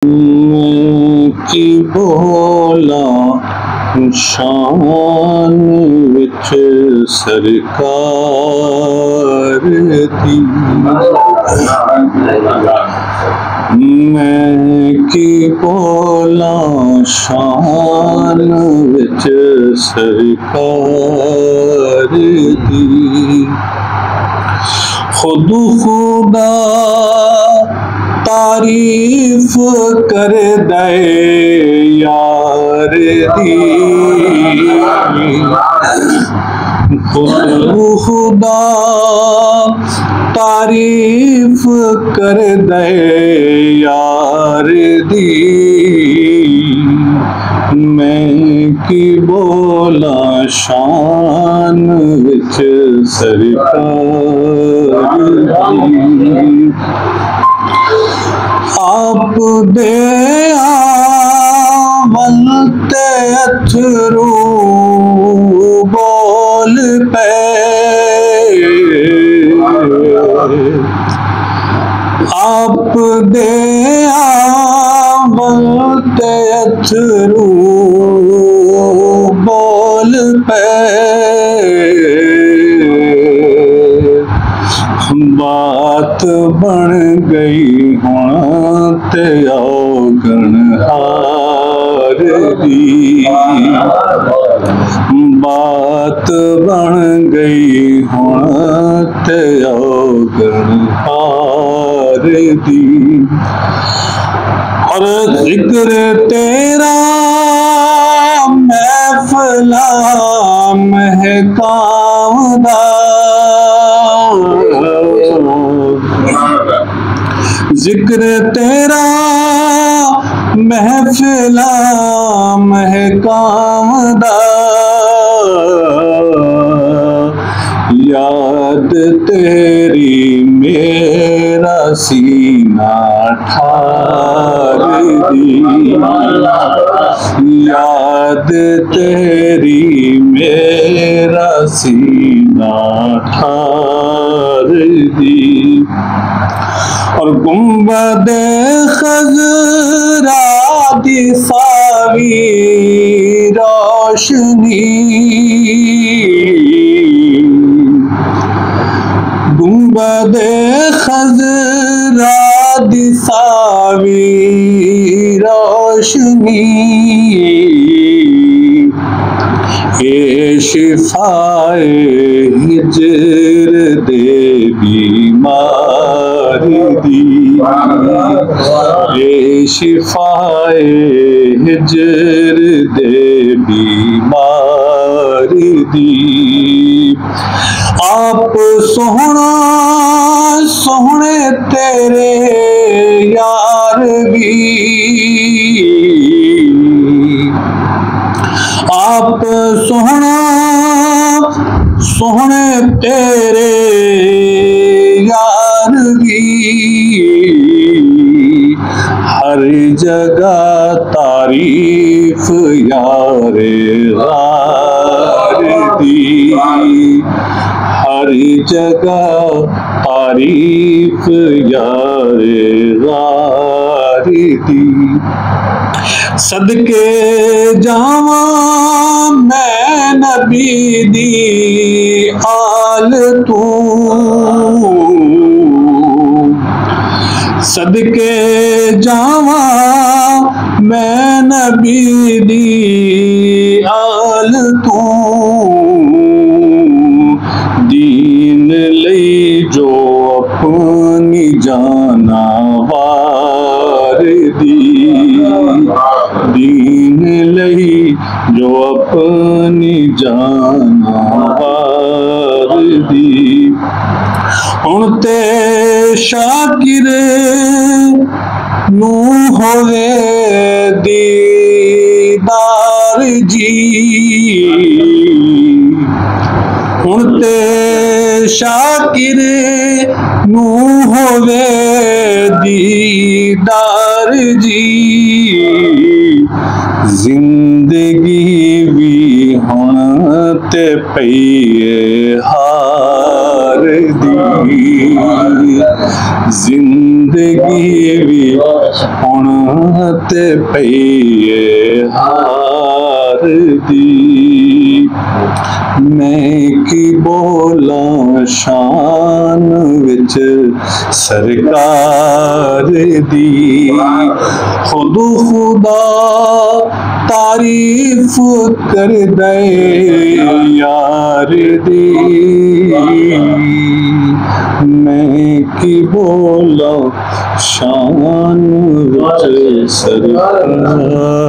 की बोला शान विच सरकार दी, मैं की बोला शान विच सरकार दी। खुद खुदा तारीफ कर दे यार दी, खुद खुदा तारीफ कर दे यार दी। मैं की बोला शान विच सरकार दी। आप दे आवल ते अथरू बोल पे, आप दे आवल ते अथरू बोल पे, बात बन गई हुण ते औगण हार दी, बात बन गई हुण ते औगण हार दी। और जिक्र तेरा महफिला महकावदा, जिक्र तेरा महफिला महकावदा, याद तेरी मेरा सीना ठार दी, याद तेरी मेरा सीना ठार दी। और गुंबदे खज़रा दी सावी रोशनी, गुंबदे खज़रा दी सावी रोशनी, ये शिफाए हिजर दे बीमार दी, ये शिफाए हिजर दे बीमार दी। आप सोहना सोहने तेरे यार भी, आप सोहना सोहने तेरे यार भी, हर जगह तारीफ यारे गार दी, हर जगह तारीफ यारे गार दी। सदके जावा मैं नबी दी आल तू, सदके जावा मैं नबी दी आल तू, दीन लई जो अपनी जाना वार दी, दीन लई जो अपनी जाना वार दी। हुण ते शाकिर नू होवे दीदार जी, हुण ते शाकिर नू होवे दीदार जी, जिंदगी भी हुण ते पईए हार दी, जिंदगी भी हुण ते पईए हार दी। मैं की बोला शान विच सरकार दी, खुद खुदा तारीफ कर दे यार दी। मैं की बोला शान विच सरकार